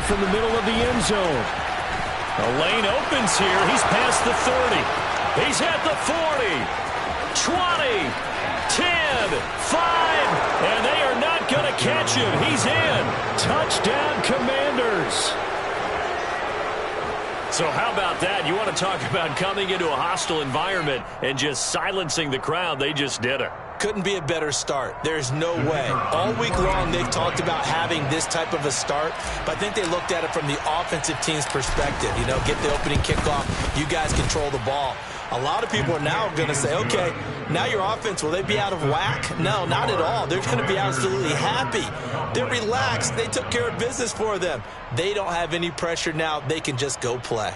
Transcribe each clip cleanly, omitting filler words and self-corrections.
off from the middle of the end zone. The lane opens here. He's past the 30. He's at the 40, 20, 10, 5, and they are not going to catch him. He's in. Touchdown, Commanders. So how about that? You want to talk about coming into a hostile environment and just silencing the crowd. They just did it. Couldn't be a better start. There's no way. All week long, they've talked about having this type of a start, but I think they looked at it from the offensive team's perspective. You know, get the opening kickoff. You guys control the ball. A lot of people are now going to say, okay, now your offense, will they be out of whack? No, not at all. They're going to be absolutely happy. They're relaxed. They took care of business for them. They don't have any pressure now. They can just go play.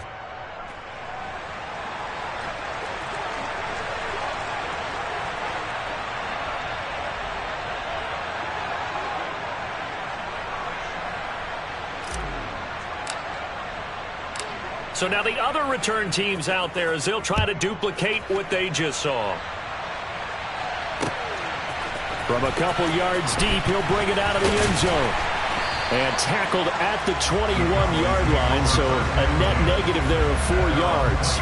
So now the other return teams out there as they'll try to duplicate what they just saw. From a couple yards deep, he'll bring it out of the end zone. And tackled at the 21-yard line, so a net negative there of 4 yards.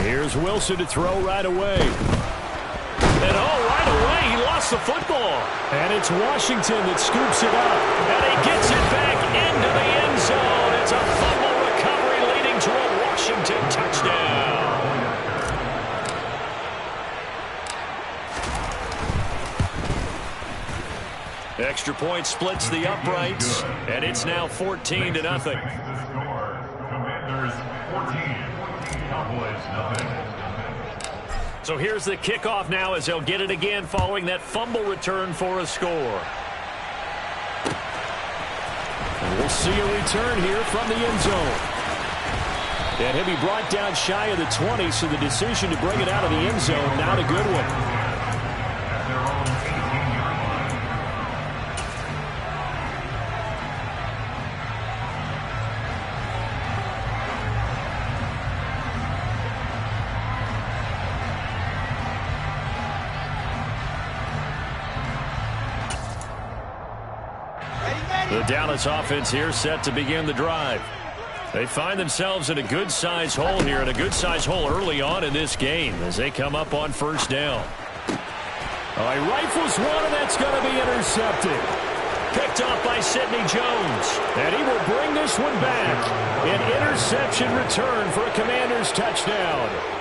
Here's Wilson to throw right away. And right away, he lost the football. And it's Washington that scoops it up. And he gets it back into the end zone. It's a fumble recovery leading to a Washington touchdown. Extra point splits the uprights. And it's now 14-0. Commanders 14, Cowboys nothing. So here's the kickoff now as they'll get it again following that fumble return for a score. And we'll see a return here from the end zone. And he'll be brought down shy of the 20, so the decision to bring it out of the end zone, not a good one. The Dallas offense here set to begin the drive. They find themselves in a good-sized hole here, and a good-sized hole early on in this game as they come up on first down. He rifles one, and that's going to be intercepted. Picked off by Sidney Jones, and he will bring this one back. An interception return for a Commanders touchdown.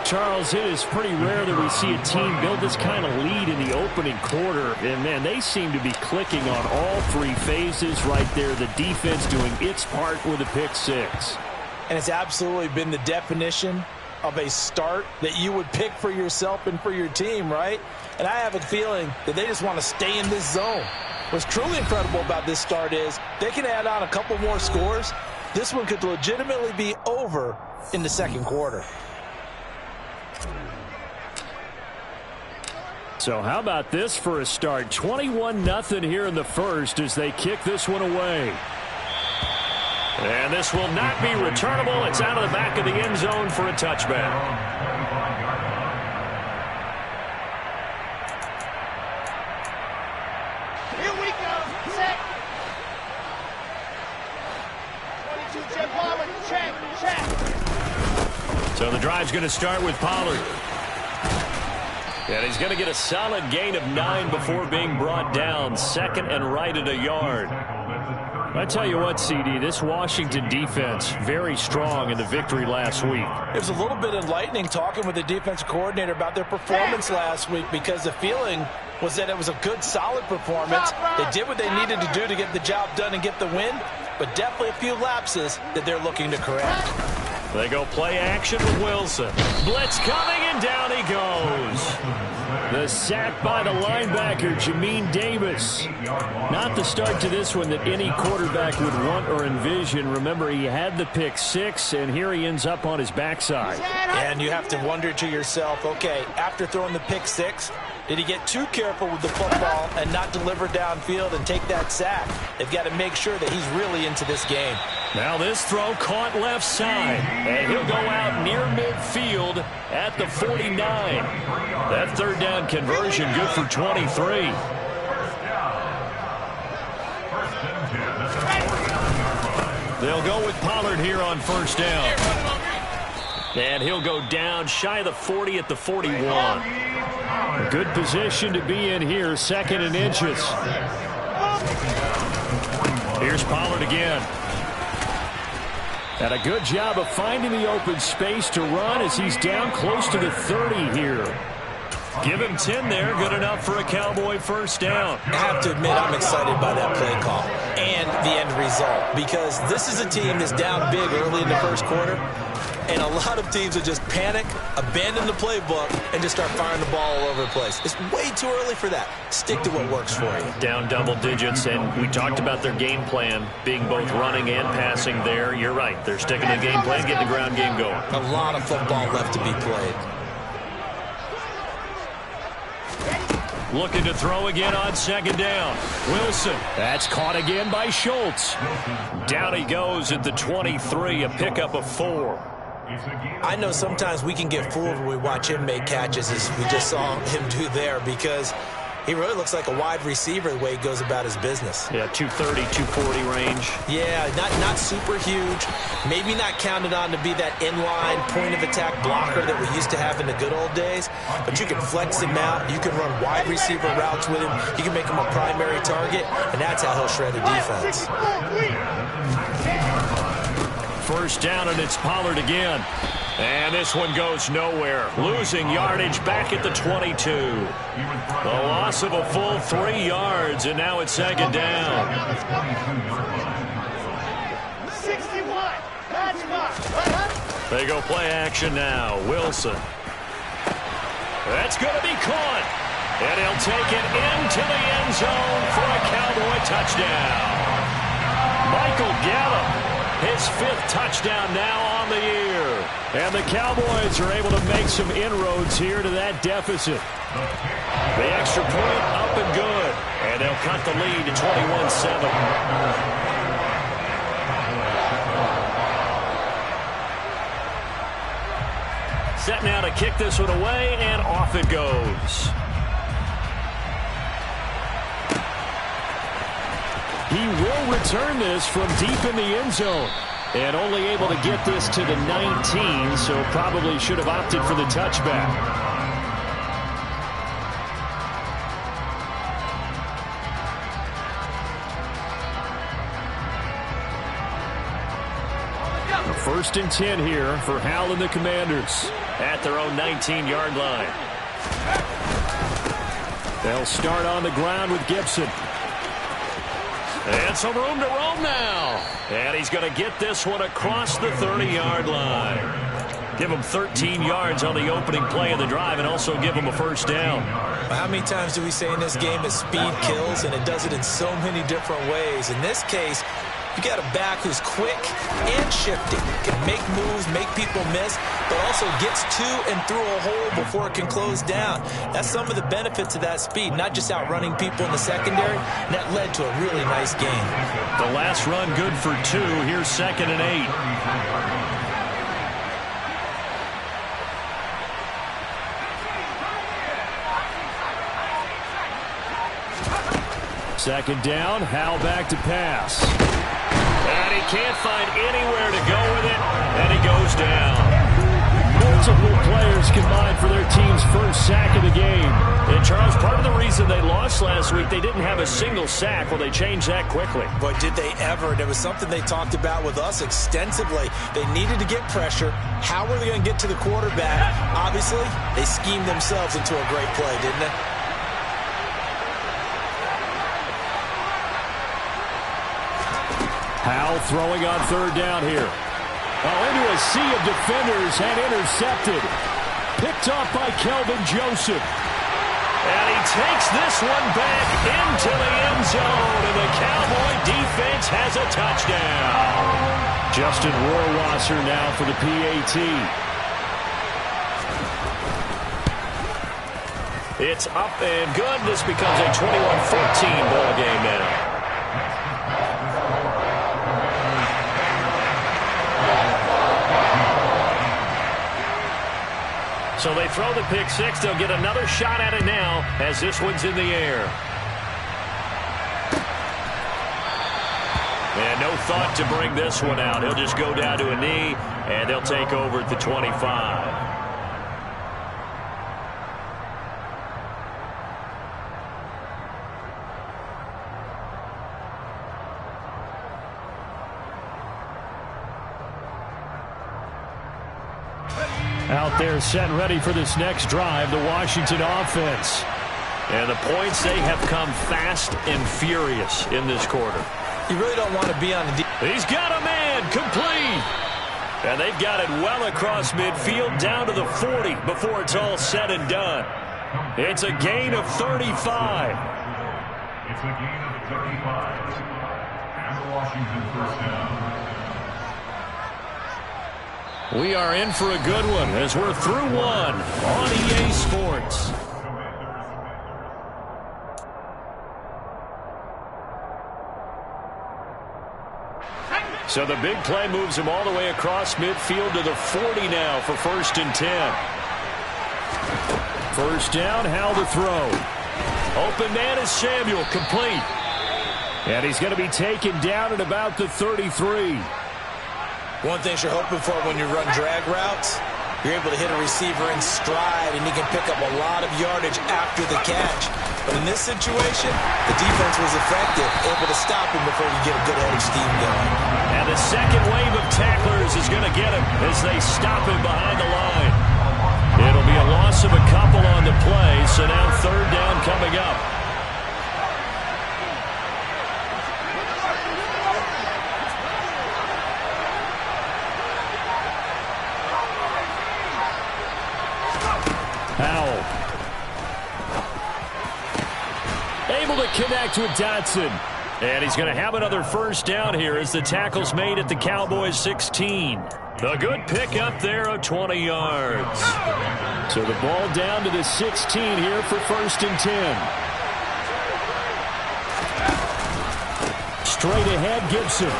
Charles, it is pretty rare that we see a team build this kind of lead in the opening quarter. And, man, they seem to be clicking on all three phases right there. The defense doing its part with a pick six. And it's absolutely been the definition of a start that you would pick for yourself and for your team, right? And I have a feeling that they just want to stay in this zone. What's truly incredible about this start is they can add on a couple more scores. This one could legitimately be over in the second quarter. So how about this for a start? 21-0 here in the first as they kick this one away. And this will not be returnable. It's out of the back of the end zone for a touchback. Here we go. Set. 22 Jeff Pollard. Check. So the drive's going to start with Pollard. And he's going to get a solid gain of 9 before being brought down. Second and right at a yard. I tell you what, CD, this Washington defense, very strong in the victory last week. It was a little bit enlightening talking with the defensive coordinator about their performance last week, because the feeling was that it was a good, solid performance. They did what they needed to do to get the job done and get the win, but definitely a few lapses that they're looking to correct. They go play action with Wilson. Blitz coming, and down he goes. The sack by the linebacker, Jamin Davis. Not the start to this one that any quarterback would want or envision. Remember, he had the pick six, and here he ends up on his backside. And you have to wonder to yourself, okay, after throwing the pick six, Did he get too careful with the football and not deliver downfield and take that sack? They've got to make sure that he's really into this game. Now this throw caught left side, and he'll go out near midfield at the 49. That third down conversion good for 23. They'll go with Pollard here on first down. And he'll go down shy of the 40 at the 41. A good position to be in here, second and inches. Here's Pollard again. And a good job of finding the open space to run as he's down close to the 30 here. Give him 10 there, good enough for a Cowboy first down. I have to admit, I'm excited by that play call and the end result, because this is a team that's down big early in the first quarter, and a lot of teams will just panic, abandon the playbook, and just start firing the ball all over the place. It's way too early for that. Stick to what works for you. Down double digits, and we talked about their game plan being both running and passing there. You're right. They're sticking to the game plan, getting the ground game going. A lot of football left to be played. Looking to throw again on second down. Wilson. That's caught again by Schultz. Down he goes at the 23, a pickup of 4. I know sometimes we can get fooled when we watch him make catches, as we just saw him do there, because he really looks like a wide receiver the way he goes about his business. Yeah, 230, 240 range. Yeah, not super huge. Maybe not counted on to be that inline point-of-attack blocker that we used to have in the good old days. But you can flex him out. You can run wide receiver routes with him. You can make him a primary target, and that's how he'll shred a defense. First down, and it's Pollard again. And this one goes nowhere. Losing yardage back at the 22. The loss of a full 3 yards, and now it's second down. 61. That's fine. They go play action now. Wilson. That's going to be caught. And he'll take it into the end zone for a Cowboy touchdown. Michael Gallup. His 5th touchdown now on the year. And the Cowboys are able to make some inroads here to that deficit. The extra point up and good. And they'll cut the lead to 21-7. Set now to kick this one away, and off it goes. He will return this from deep in the end zone. And only able to get this to the 19, so probably should have opted for the touchback. First and 10 here for Hal and the Commanders at their own 19-yard line. They'll start on the ground with Gibson. And some room to roam now. And he's going to get this one across the 30-yard line. Give him 13 yards on the opening play of the drive and also give him a first down. How many times do we say in this game that speed kills, and it does it in so many different ways? In this case, you got a back who's quick and shifty, can make moves, make people miss, but also gets to and through a hole before it can close down. That's some of the benefits of that speed, not just outrunning people in the secondary, and that led to a really nice game. The last run good for 2. Here's second and 8. Second down, Hal back to pass. And he can't find anywhere to go with it, and he goes down. Multiple players combined for their team's first sack of the game. And, Charles, part of the reason they lost last week, they didn't have a single sack. Well, they changed that quickly. But did they ever? There was something they talked about with us extensively. They needed to get pressure. How were they going to get to the quarterback? Obviously, they schemed themselves into a great play, didn't they? Hal throwing on third down here. Oh, into a sea of defenders and intercepted. Picked off by Kelvin Joseph. And he takes this one back into the end zone, and the Cowboy defense has a touchdown. Justin Rohrwasser now for the PAT. It's up and good. This becomes a 21-14 ball game now. So they throw the pick six. They'll get another shot at it now as this one's in the air. And no thought to bring this one out. He'll just go down to a knee, and they'll take over at the 25. Out there set ready for this next drive, the Washington offense. And the points, they have come fast and furious in this quarter. You really don't want to be on the He's got a man, complete. And they've got it well across midfield down to the 40 before it's all said and done. It's a gain of 35. It's a gain of 35. And the Washington first down. We are in for a good one as we're through one on EA Sports. So the big play moves him all the way across midfield to the 40 now for 1st and 10. First down, Howell to throw. Open man is Samuel, complete. And he's going to be taken down at about the 33. One thing you're hoping for when you run drag routes, you're able to hit a receiver in stride, and he can pick up a lot of yardage after the catch. But in this situation, the defense was effective, able to stop him before he get a good head of steam going. And the second wave of tacklers is going to get him as they stop him behind the line. It'll be a loss of a couple on the play, so now 3rd down coming up. Howell. Able to connect with Dotson. And he's going to have another first down here as the tackle's made at the Cowboys 16. A good pick up there of 20 yards. So the ball down to the 16 here for 1st and 10. Straight ahead, Gibson.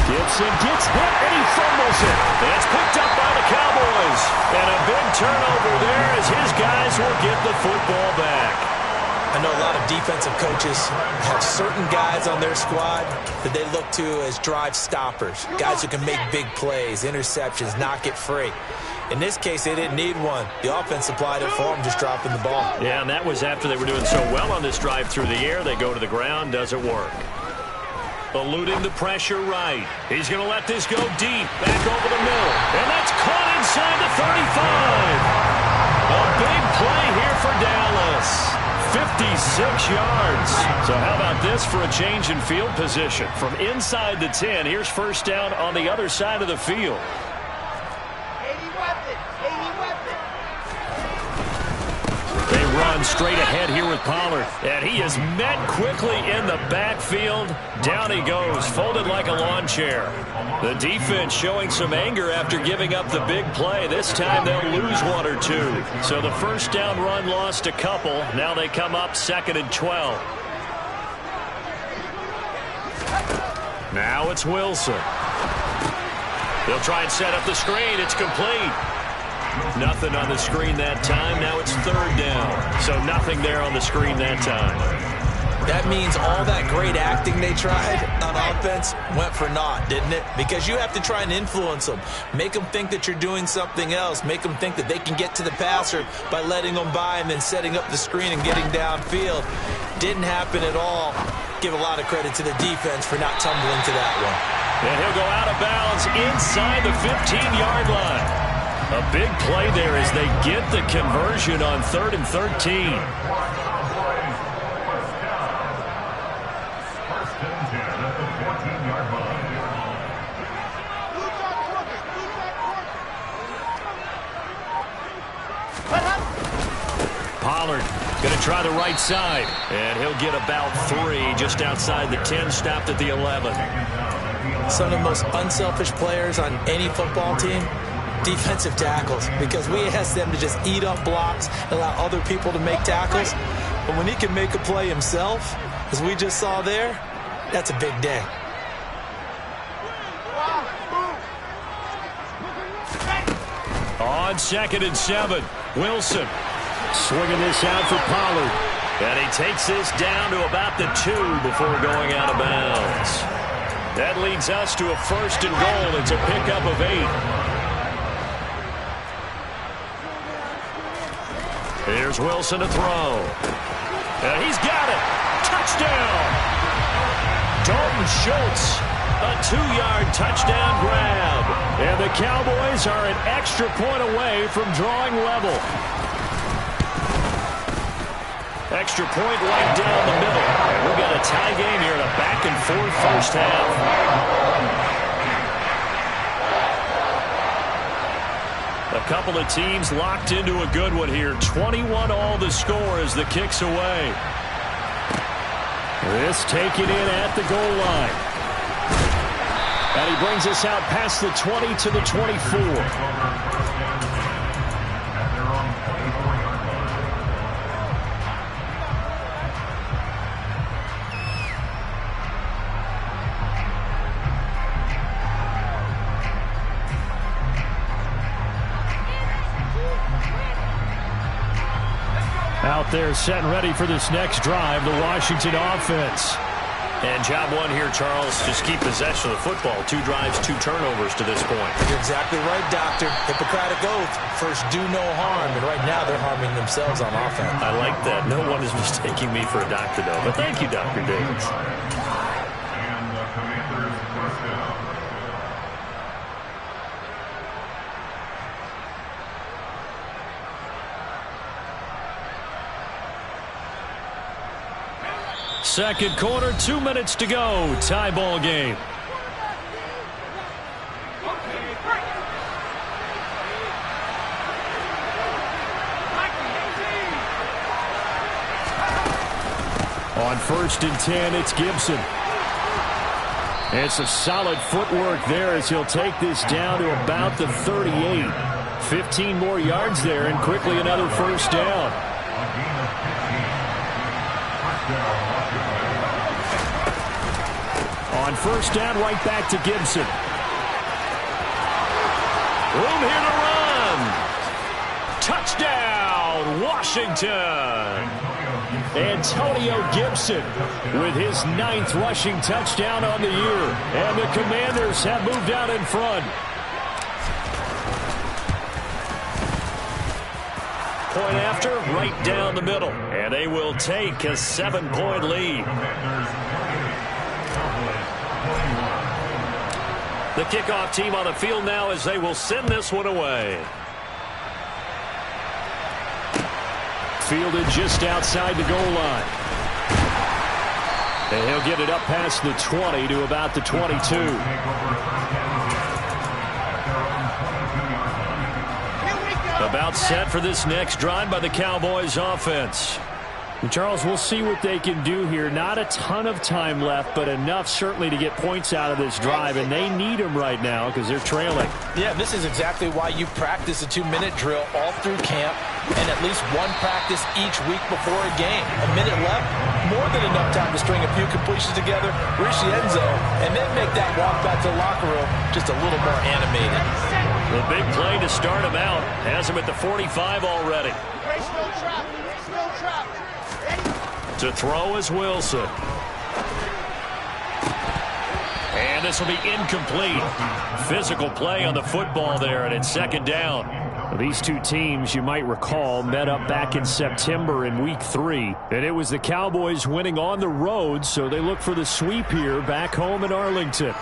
Gibson gets hit, and he fumbles it. It's picked up by the Cowboys. And a big turnover there as his guys will get the football back. I know a lot of defensive coaches have certain guys on their squad that they look to as drive stoppers, guys who can make big plays, interceptions, knock it free. In this case, they didn't need one. The offense supplied it for them, just dropping the ball. Yeah, and that was after they were doing so well on this drive through the air. They go to the ground, doesn't work. Eluding the pressure right. He's going to let this go deep, back over the middle. And that's caught inside the 35. A big play here for Dallas. 56 yards. So how about this for a change in field position? From inside the 10, here's first down on the other side of the field. 80 weapon. They run straight ahead here with Pollard. And he is met quickly in the backfield. Down he goes, folded like a lawn chair. The defense showing some anger after giving up the big play. This time they'll lose one or two. So the first down run lost a couple. Now they come up 2nd and 12. Now it's Wilson. They'll try and set up the screen. It's complete. Nothing on the screen that time. Now it's 3rd down. So nothing there on the screen that time. That means all that great acting they tried on offense went for naught, didn't it? Because you have to try and influence them. Make them think that you're doing something else. Make them think that they can get to the passer by letting them by and then setting up the screen and getting downfield. Didn't happen at all. Give a lot of credit to the defense for not tumbling to that one. And he'll go out of bounds inside the 15-yard line. A big play there as they get the conversion on 3rd and 13. Pollard going to try the right side. And he'll get about 3 just outside the 10, stopped at the 11. Some of the most unselfish players on any football team, defensive tackles, because we ask them to just eat up blocks and allow other people to make tackles. But when he can make a play himself, as we just saw there, that's a big day. On 2nd and 7, Wilson swinging this out for Pollard. And he takes this down to about the 2 before going out of bounds. That leads us to a 1st and goal. It's a pickup of 8. Here's Wilson to throw. And he's got it. Touchdown. Dalton Schultz, a 2-yard touchdown grab. And the Cowboys are an extra point away from drawing level. Extra point right down the middle. And we've got a tie game here in a back-and-forth first half. A couple of teams locked into a good one here. 21 all the score as the kick's away. This taken in at the goal line. And he brings us out past the 20 to the 24. Out there set and ready for this next drive, the Washington offense. And job one here, Charles, just keep possession of the football. 2 drives, 2 turnovers to this point. You're exactly right, Doctor. Hippocratic oath. First, do no harm. And right now, they're harming themselves on offense. I like that. No one is mistaking me for a doctor, though. But thank you, Dr. Davis. And the Commanders first down. Second quarter, 2 minutes to go. Tie ball game. On 1st and 10, it's Gibson. It's a solid footwork there as he'll take this down to about the 38. 15 more yards there and quickly another first down. On 1st down, right back to Gibson. Room here to run. Touchdown, Washington. Antonio Gibson with his 9th rushing touchdown on the year. And the Commanders have moved out in front. Point after, right down the middle. And they will take a 7-point lead. The kickoff team on the field now as they will send this one away. Fielded just outside the goal line. And he'll get it up past the 20 to about the 22. About set for this next drive by the Cowboys offense. And Charles, we'll see what they can do here. Not a ton of time left, but enough certainly to get points out of this drive, and they need them right now because they're trailing. Yeah, this is exactly why you practice a 2-minute drill all through camp and at least one practice each week before a game. A minute left, more than enough time to string a few completions together, reach the end zone, and then make that walk back to the locker room just a little more animated. The big play to start him out has him at the 45 already. To throw is Wilson. And this will be incomplete. Physical play on the football there, and it's 2nd down. These two teams, you might recall, met up back in September in Week 3. And it was the Cowboys winning on the road, so they look for the sweep here back home in Arlington.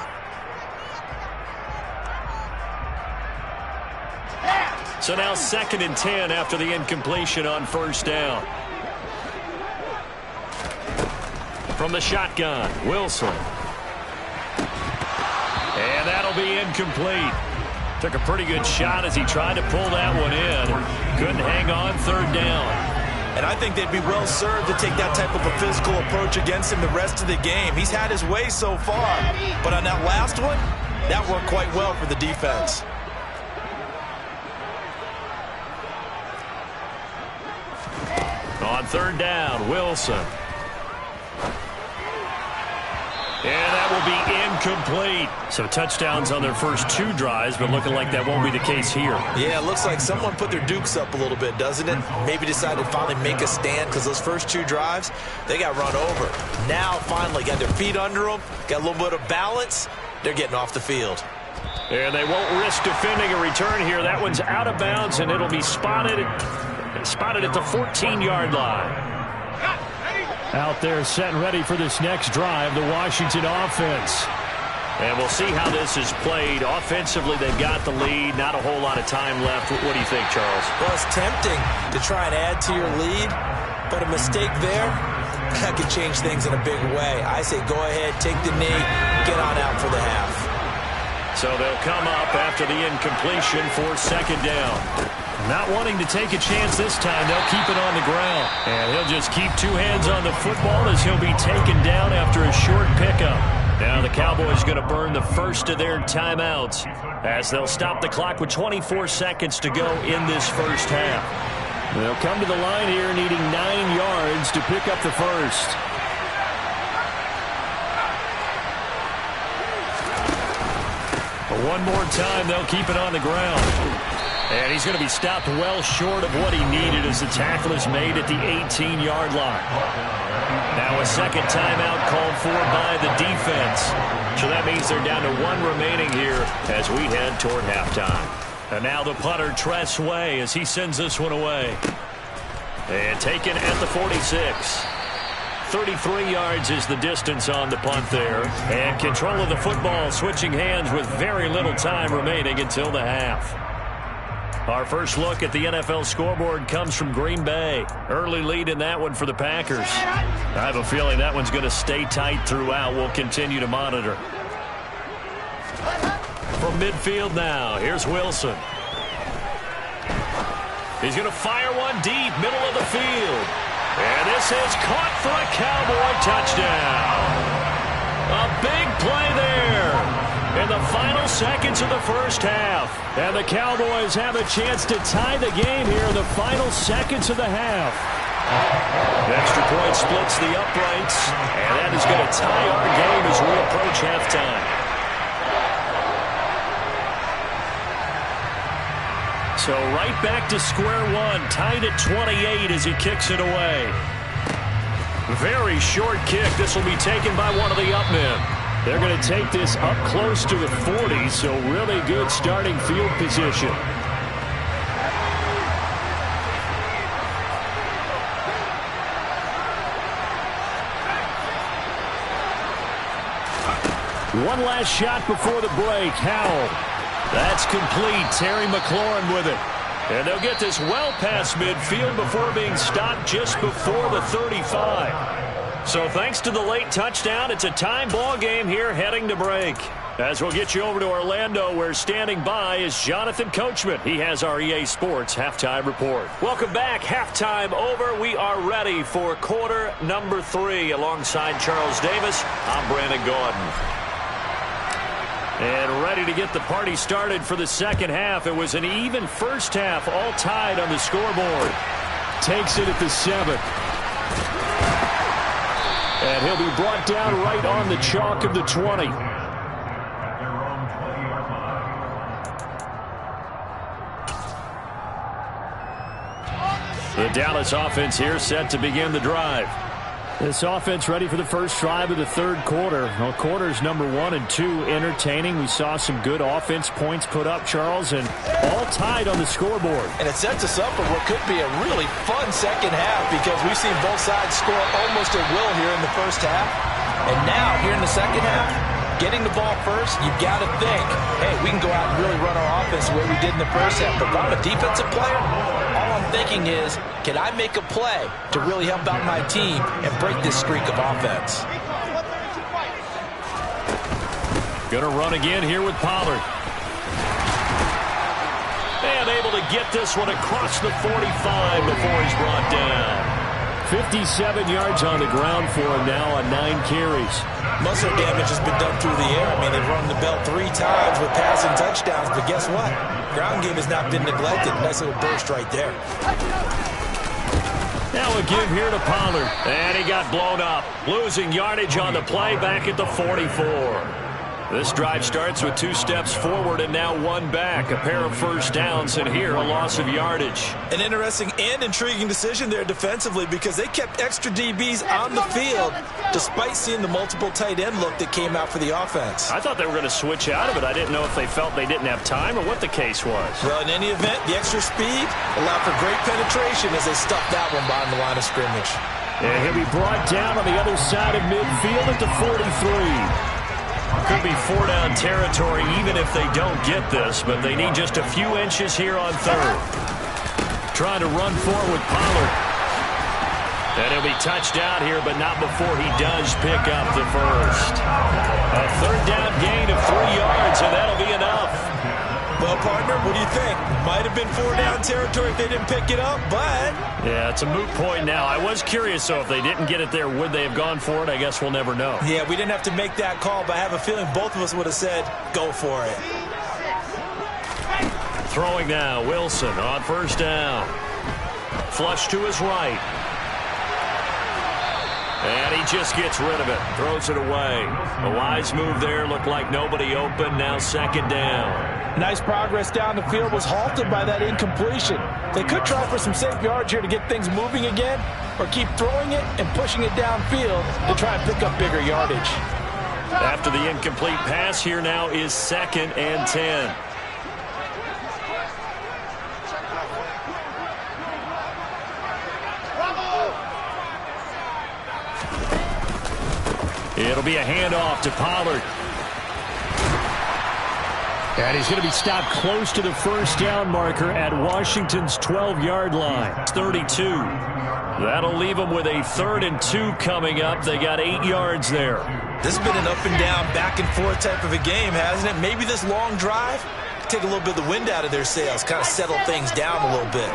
So now 2nd and 10 after the incompletion on 1st down. From the shotgun, Wilson. And that'll be incomplete. Took a pretty good shot as he tried to pull that one in. Couldn't hang on 3rd down. And I think they'd be well served to take that type of a physical approach against him the rest of the game. He's had his way so far. But on that last one, that worked quite well for the defense. Third down, Wilson. And that will be incomplete. So touchdowns on their first 2 drives, but looking like that won't be the case here. Yeah, it looks like someone put their dukes up a little bit, doesn't it? Maybe decided to finally make a stand because those first 2 drives, they got run over. Now, finally, got their feet under them, got a little bit of balance. They're getting off the field. And they won't risk defending a return here. That one's out of bounds, and it'll be spotted at the 14-yard line. Out there set and ready for this next drive, the Washington offense. And we'll see how this is played. Offensively, they've got the lead. Not a whole lot of time left. What do you think, Charles? Well, it's tempting to try and add to your lead, but a mistake there, that could change things in a big way. I say go ahead, take the knee, get on out for the half. So they'll come up after the incompletion for second down. Not wanting to take a chance this time, they'll keep it on the ground. And he'll just keep 2 hands on the football as he'll be taken down after a short pickup. Now the Cowboys going to burn the first of their timeouts as they'll stop the clock with 24 seconds to go in this first half. They'll come to the line here needing 9 yards to pick up the first. One more time, they'll keep it on the ground. And he's going to be stopped well short of what he needed as the tackle is made at the 18-yard line. Now a second timeout called for by the defense. So that means they're down to 1 remaining here as we head toward halftime. And now the punter, Tress Way, as he sends this one away. And taken at the 46. 33 yards is the distance on the punt there. And control of the football, switching hands with very little time remaining until the half. Our first look at the NFL scoreboard comes from Green Bay. Early lead in that one for the Packers. I have a feeling that one's going to stay tight throughout. We'll continue to monitor. From midfield now, here's Wilson. He's going to fire one deep, middle of the field. And this is caught for a Cowboy touchdown. A big play there in the final seconds of the first half. And the Cowboys have a chance to tie the game here in the final seconds of the half. The extra point splits the uprights, and that is going to tie our game as we approach halftime. So right back to square one, tied at 28 as he kicks it away. Very short kick. This will be taken by one of the up men. They're going to take this up close to the 40, so really good starting field position. One last shot before the break. Howell. That's complete. Terry McLaurin with it. And they'll get this well past midfield before being stopped just before the 35. So thanks to the late touchdown, it's a time ball game here heading to break. As we'll get you over to Orlando, where standing by is Jonathan Coachman. He has our EA Sports halftime report. Welcome back. Halftime over. We are ready for quarter number 3. Alongside Charles Davis, I'm Brandon Gordon. And ready to get the party started for the second half. It was an even first half, all tied on the scoreboard. Takes it at the 7. And he'll be brought down right on the chalk of the 20. The Dallas offense here set to begin the drive. This offense ready for the first drive of the third quarter. Well, quarters number 1 and 2 entertaining. We saw some good offense points put up, Charles, and all tied on the scoreboard. And it sets us up for what could be a really fun second half because we've seen both sides score almost at will here in the first half. And now, here in the second half, getting the ball first, you've got to think, hey, we can go out and really run our offense the way we did in the first half. But if I'm a defensive player, all I'm thinking is, can I make a play to really help out my team and break this streak of offense? Going to run again here with Pollard. And able to get this one across the 45 before he's brought down. 57 yards on the ground for him now on 9 carries. Muscle damage has been done through the air. I mean, they've run the bell 3 times with passing touchdowns, but guess what? Ground game has not been neglected. Nice little burst right there. Now a give here to Pollard. And he got blown up. Losing yardage on the play back at the 44. This drive starts with 2 steps forward and now 1 back. A pair of first downs, and here a loss of yardage. An interesting and intriguing decision there defensively because they kept extra DBs on the field despite seeing the multiple tight end look that came out for the offense. I thought they were going to switch out of it. I didn't know if they felt they didn't have time or what the case was. Well, in any event, the extra speed allowed for great penetration as they stuffed that one behind the line of scrimmage. And he'll be brought down on the other side of midfield at the 43. Could be 4-down territory even if they don't get this, but they need just a few inches here on third. Trying to run forward with Pollard. And he'll be touched out here, but not before he does pick up the first. A 3rd down gain of 3 yards, and that'll be enough. Well, partner, what do you think? Might have been 4-down territory if they didn't pick it up, but... Yeah, it's a moot point now. I was curious, though, if they didn't get it there, would they have gone for it? I guess we'll never know. Yeah, we didn't have to make that call, but I have a feeling both of us would have said, go for it. Throwing now, Wilson on first down. Flush to his right. And he just gets rid of it. Throws it away. A wise move there. Looked like nobody open. Now 2nd down. Nice progress down the field was halted by that incompletion. They could try for some safe yards here to get things moving again, or keep throwing it and pushing it downfield to try and pick up bigger yardage. After the incomplete pass, here now is 2nd and 10. It'll be a handoff to Pollard. And he's going to be stopped close to the first down marker at Washington's 12-yard line. 32. That'll leave them with a 3rd and 2 coming up. They got 8 yards there. This has been an up and down, back and forth type of a game, hasn't it? Maybe this long drive take a little bit of the wind out of their sails, kind of settle things down a little bit.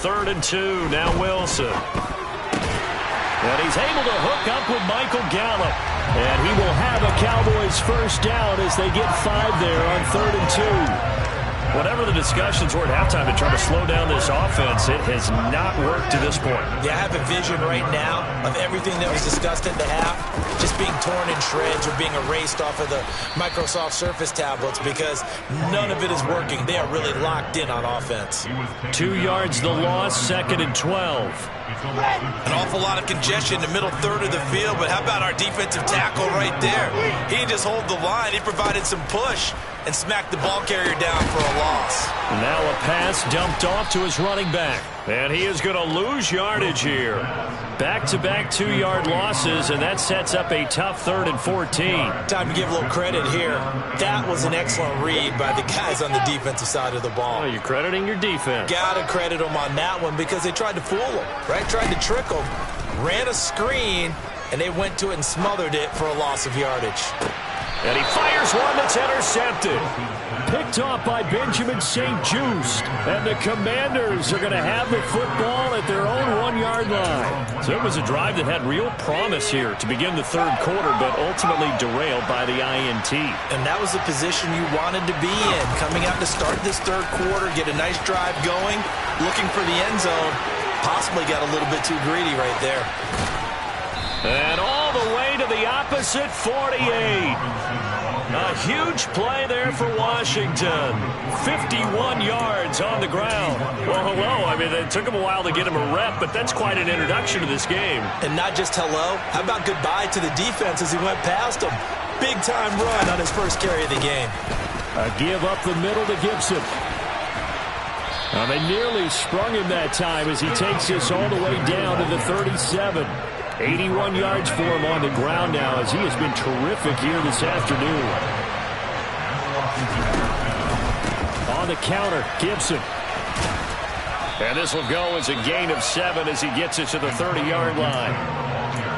Third and 2, now Wilson. And he's able to hook up with Michael Gallup. And he will have a Cowboys first down as they get 5 there on 3rd and 2. Whatever the discussions were at halftime to try to slow down this offense, it has not worked to this point. Yeah, I have a vision right now of everything that was discussed at the half just being torn in shreds or being erased off of the Microsoft Surface tablets because none of it is working. They are really locked in on offense. 2 yards the loss, 2nd and 12. An awful lot of congestion in the middle third of the field, but how about our defensive tackle right there? He didn't just hold the line. He provided some push and smacked the ball carrier down for a loss. Now a pass dumped off to his running back. And he is going to lose yardage here. Back-to-back 2-yard losses, and that sets up a tough 3rd and 14. Time to give a little credit here. That was an excellent read by the guys on the defensive side of the ball. Oh, you're crediting your defense. Got to credit them on that one because they tried to fool them, right? Tried to trick them, ran a screen, and they went to it and smothered it for a loss of yardage. And he fires one that's intercepted. Picked off by Benjamin St-Juste. And the Commanders are going to have the football at their own 1-yard line. So it was a drive that had real promise here to begin the 3rd quarter, but ultimately derailed by the INT. And that was the position you wanted to be in. Coming out to start this 3rd quarter, get a nice drive going, looking for the end zone. Possibly got a little bit too greedy right there. And all the way to the opposite 48. A huge play there for Washington. 51 yards on the ground. Well, hello. I mean, it took him a while to get him a rep, but that's quite an introduction to this game. And not just hello. How about goodbye to the defense as he went past him? Big-time run on his first carry of the game. A give up the middle to Gibson. Now, they nearly sprung him that time as he takes this all the way down to the 37. 81 yards for him on the ground now as he has been terrific here this afternoon. On the counter, Gibson. And this will go as a gain of 7 as he gets it to the 30-yard line.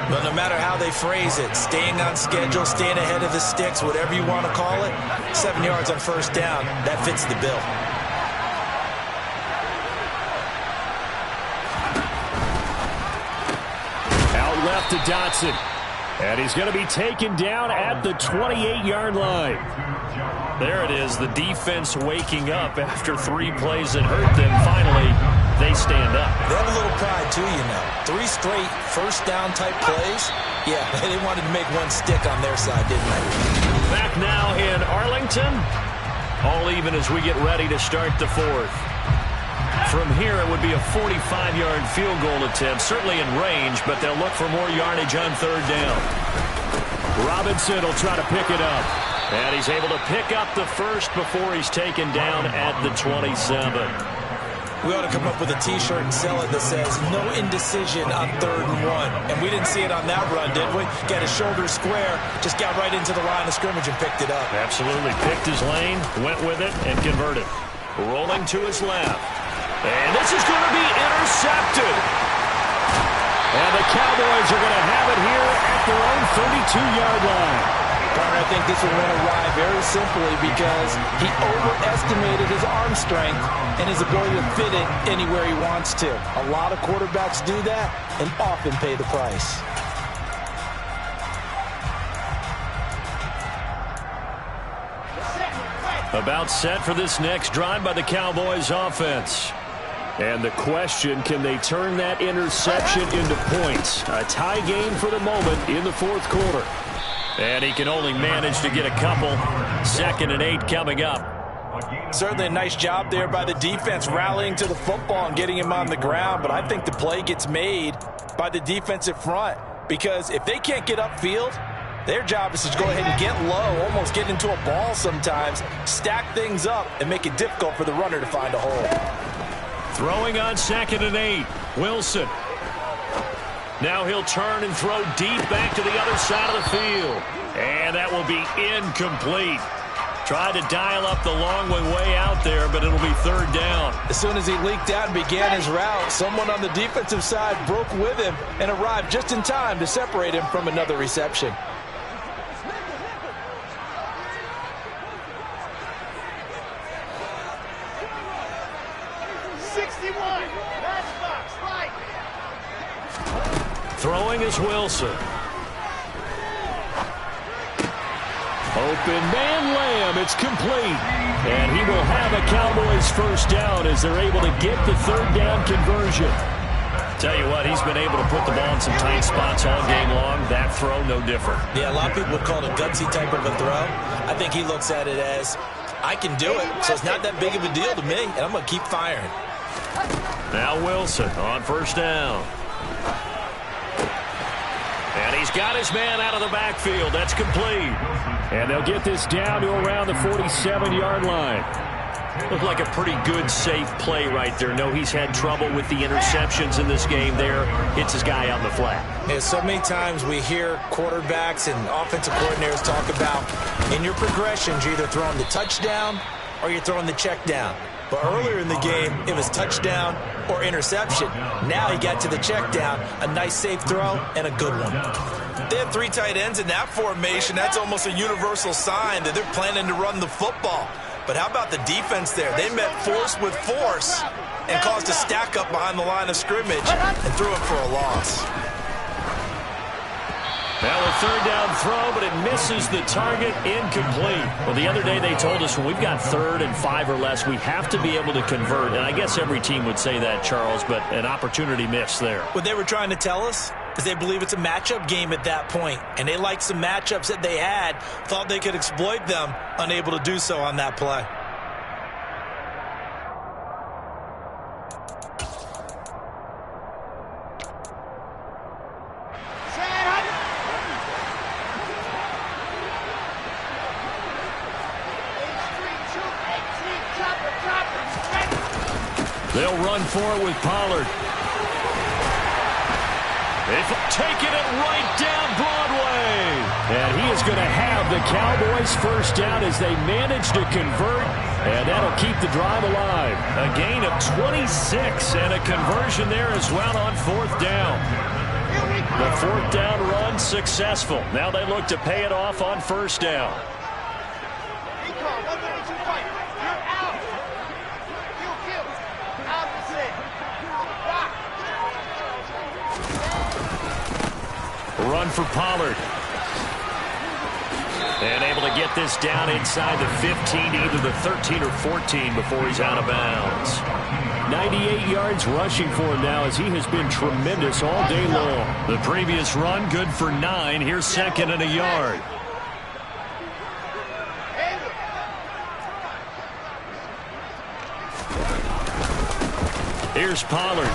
But no matter how they phrase it, staying on schedule, staying ahead of the sticks, whatever you want to call it, 7 yards on first down, that fits the bill. Out left to Dotson. And he's going to be taken down at the 28-yard line. There it is, the defense waking up after 3 plays that hurt them. Finally, they stand up. They have a little pride, too, you know. 3 straight first-down type plays. Yeah, they wanted to make one stick on their side, didn't they? Back now in Arlington. All even as we get ready to start the 4th. From here, it would be a 45-yard field goal attempt, certainly in range, but they'll look for more yardage on 3rd down. Robinson will try to pick it up, and he's able to pick up the first before he's taken down at the 27. We ought to come up with a T-shirt and sell it that says, no indecision on 3rd and 1. And we didn't see it on that run, did we? Got his shoulder square, just got right into the line of scrimmage and picked it up. Absolutely. Picked his lane, went with it, and converted. Rolling to his left. And this is going to be intercepted. And the Cowboys are going to have it here at their own 32-yard line. I think this will win a ride very simply because he overestimated his arm strength and his ability to fit it anywhere he wants to. A lot of quarterbacks do that and often pay the price. About set for this next drive by the Cowboys offense. And the question, can they turn that interception into points? A tie game for the moment in the 4th quarter. And he can only manage to get a couple. 2nd and 8 coming up. Certainly a nice job there by the defense rallying to the football and getting him on the ground. But I think the play gets made by the defensive front. Because if they can't get upfield, their job is to go ahead and get low, almost get into a ball sometimes, stack things up, and make it difficult for the runner to find a hole. Throwing on 2nd and 8. Wilson. Now he'll turn and throw deep back to the other side of the field. And that will be incomplete. Tried to dial up the long way out there, but it'll be 3rd down. As soon as he leaked out and began his route, someone on the defensive side broke with him and arrived just in time to separate him from another reception. Throwing is Wilson. Open man Lamb. It's complete. And he will have a Cowboys first down as they're able to get the 3rd down conversion. Tell you what, he's been able to put the ball in some tight spots all game long. That throw, no different. Yeah, a lot of people would call it a gutsy type of a throw. I think he looks at it as, I can do it, so it's not that big of a deal to me, and I'm going to keep firing. Now Wilson on 1st down. And he's got his man out of the backfield. That's complete. And they'll get this down to around the 47-yard line. Looked like a pretty good, safe play right there. No, he's had trouble with the interceptions in this game there. Hits his guy out in the flat. Yeah, so many times we hear quarterbacks and offensive coordinators talk about in your progressions, you're either throwing the touchdown or you're throwing the check down. But earlier in the game, it was touchdown or interception. Now he got to the check down, a nice safe throw, and a good one. They have 3 tight ends in that formation. That's almost a universal sign that they're planning to run the football. But how about the defense there? They met force with force and caused a stack up behind the line of scrimmage and threw it for a loss. Now a 3rd down throw, but it misses the target, incomplete. Well, the other day they told us when we've got 3rd and 5 or less, we have to be able to convert. And I guess every team would say that, Charles, but an opportunity missed there. What they were trying to tell us is they believe it's a matchup game at that point. And they liked some matchups that they had, thought they could exploit them, unable to do so on that play. They'll run for it with Pollard. They've taken it right down Broadway. And he is going to have the Cowboys first down as they manage to convert. And that'll keep the drive alive. A gain of 26 and a conversion there as well on 4th down. The 4th down run successful. Now they look to pay it off on 1st down. Run for Pollard. And able to get this down inside the 15 to either the 13 or 14 before he's out of bounds. 98 yards rushing for him now as he has been tremendous all day long. The previous run good for 9. Here's second and a yard. Here's Pollard.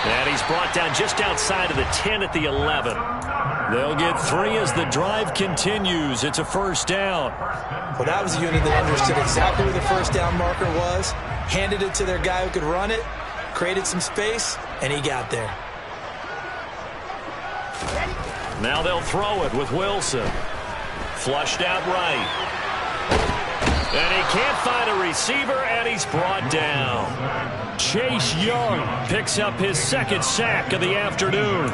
And he's brought down just outside of the 10 at the 11. They'll get 3 as the drive continues. It's a first down. Well, that was a unit that understood exactly where the first down marker was, handed it to their guy who could run it, created some space, and he got there. Now they'll throw it with Wilson. Flushed out right. And he can't find a receiver, and he's brought down. Chase Young picks up his second sack of the afternoon.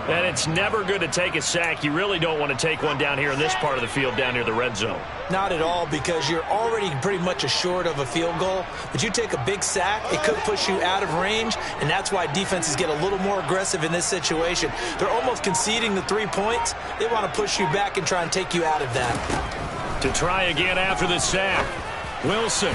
And it's never good to take a sack. You really don't want to take one down here in this part of the field down near the red zone. Not at all, because you're already pretty much assured of a field goal. But you take a big sack, it could push you out of range, and that's why defenses get a little more aggressive in this situation. They're almost conceding the 3 points. They want to push you back and try and take you out of that. To try again after the sack. Wilson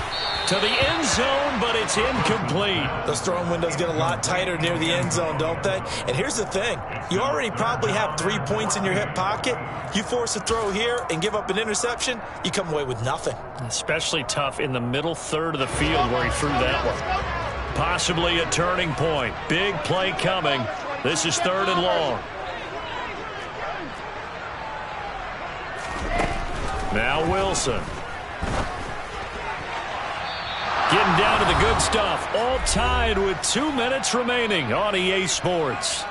to the end zone, but it's incomplete. Those throwing windows get a lot tighter near the end zone, don't they? And here's the thing. You already probably have 3 points in your hip pocket. You force a throw here and give up an interception, you come away with nothing. Especially tough in the middle third of the field where he threw that one. Possibly a turning point. Big play coming. This is 3rd and long. Now Wilson. Getting down to the good stuff. All tied with 2 minutes remaining on EA Sports.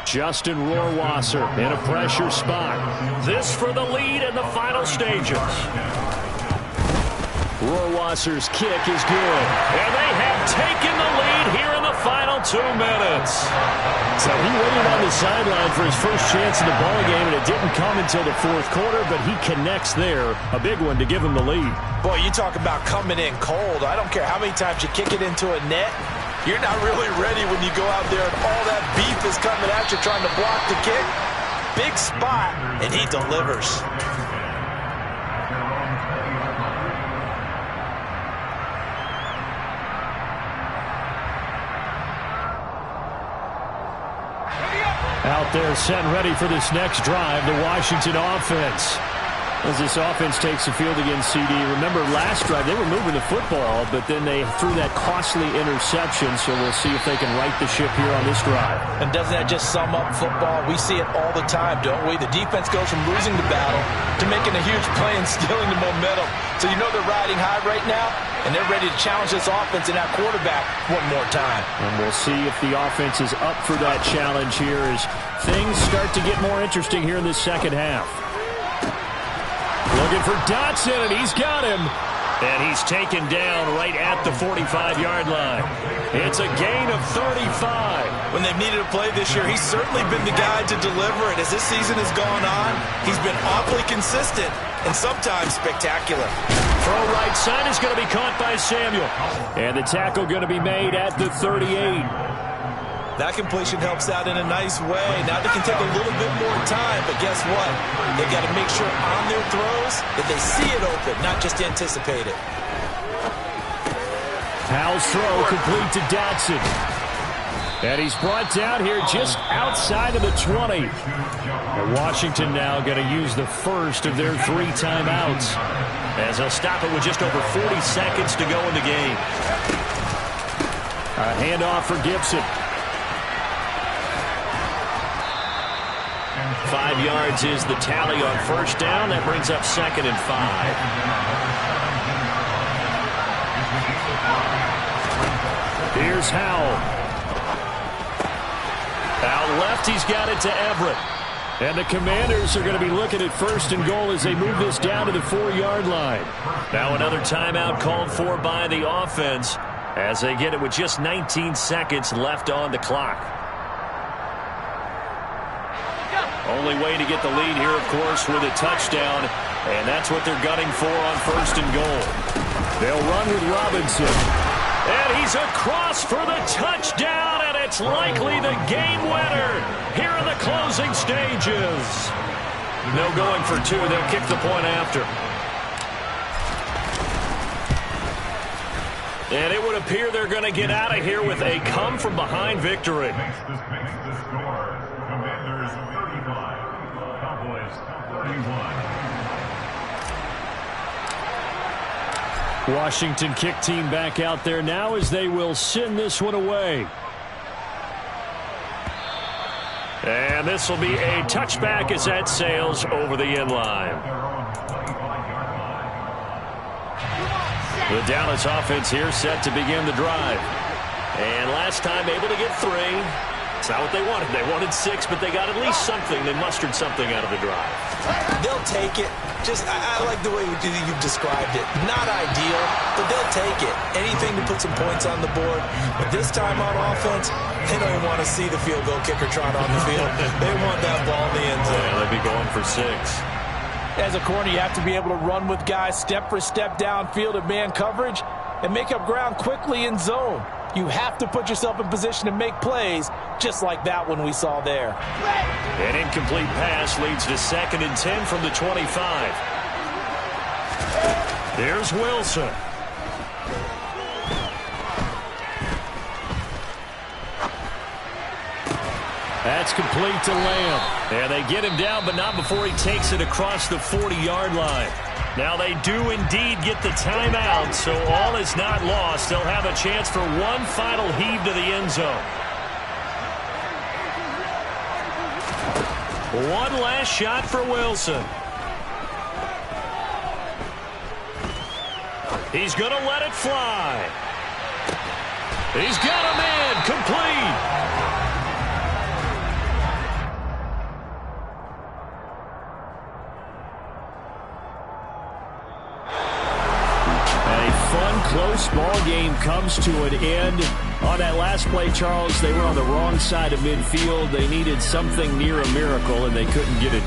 Justin Rohrwasser in a pressure spot. This for the lead in the final stages. Rohrwasser's kick is good. And they have taken the lead here in the final 2 minutes. So he waited on the sideline for his first chance in the ballgame, and it didn't come until the 4th quarter, but he connects there. A big one to give him the lead. Boy, you talk about coming in cold. I don't care how many times you kick it into a net. You're not really ready when you go out there and all that beef is coming at you trying to block the kick. Big spot, and he delivers. Out there set and ready for this next drive, the Washington offense. As this offense takes the field against CD. Remember last drive, they were moving the football, but then they threw that costly interception, so we'll see if they can right the ship here on this drive. And doesn't that just sum up football? We see it all the time, don't we? The defense goes from losing the battle to making a huge play and stealing the momentum. So you know they're riding high right now, and they're ready to challenge this offense and that quarterback one more time. And we'll see if the offense is up for that challenge here as things start to get more interesting here in this second half. Looking for Dotson, and he's got him. And he's taken down right at the 45-yard line. It's a gain of 35. When they've needed a play this year, he's certainly been the guy to deliver it. As this season has gone on, he's been awfully consistent and sometimes spectacular. Throw right side is going to be caught by Samuel. And the tackle going to be made at the 38. That completion helps out in a nice way. Now they can take a little bit more time, but guess what? They've got to make sure on their throws that they see it open, not just anticipate it. Howell's throw complete to Dotson. And he's brought down here just outside of the 20. And Washington now going to use the first of their 3 timeouts, as they'll stop it with just over 40 seconds to go in the game. A handoff for Gibson. 5 yards is the tally on first down. That brings up 2nd and 5. Here's Howell. Out left, he's got it to Everett. And the Commanders are going to be looking at 1st and goal as they move this down to the 4-yard line. Now another timeout called for by the offense as they get it with just 19 seconds left on the clock. Only way to get the lead here, of course, with a touchdown, and that's what they're gunning for on 1st and goal. They'll run with Robinson, and he's across for the touchdown, and it's likely the game winner here in the closing stages. No going for two. They'll kick the point after. And it would appear they're going to get out of here with a come-from-behind victory. Makes the score. Commanders 35. Cowboys 31. Washington kick team back out there now as they will send this one away. And this will be a touchback as that sails over the end line. The Dallas offense here set to begin the drive. And last time able to get 3. It's not what they wanted. They wanted 6, but they got at least something. They mustered something out of the drive. They'll take it. I like the way you've described it. Not ideal, but they'll take it. Anything to put some points on the board. But this time on offense, they don't even want to see the field goal kicker trot on the field. They want that ball in the end zone. Yeah, they'd be going for 6. As a corner, you have to be able to run with guys step for step downfield in man coverage and make up ground quickly in zone. You have to put yourself in position to make plays, just like that one we saw there. An incomplete pass leads to 2nd and 10 from the 25. There's Wilson. That's complete to Lamb. And they get him down, but not before he takes it across the 40-yard line. Now they do indeed get the timeout, so all is not lost. They'll have a chance for one final heave to the end zone. One last shot for Wilson. He's going to let it fly. He's got a man complete. Close ball game comes to an end. On that last play, Charles, they were on the wrong side of midfield. They needed something near a miracle, and they couldn't get it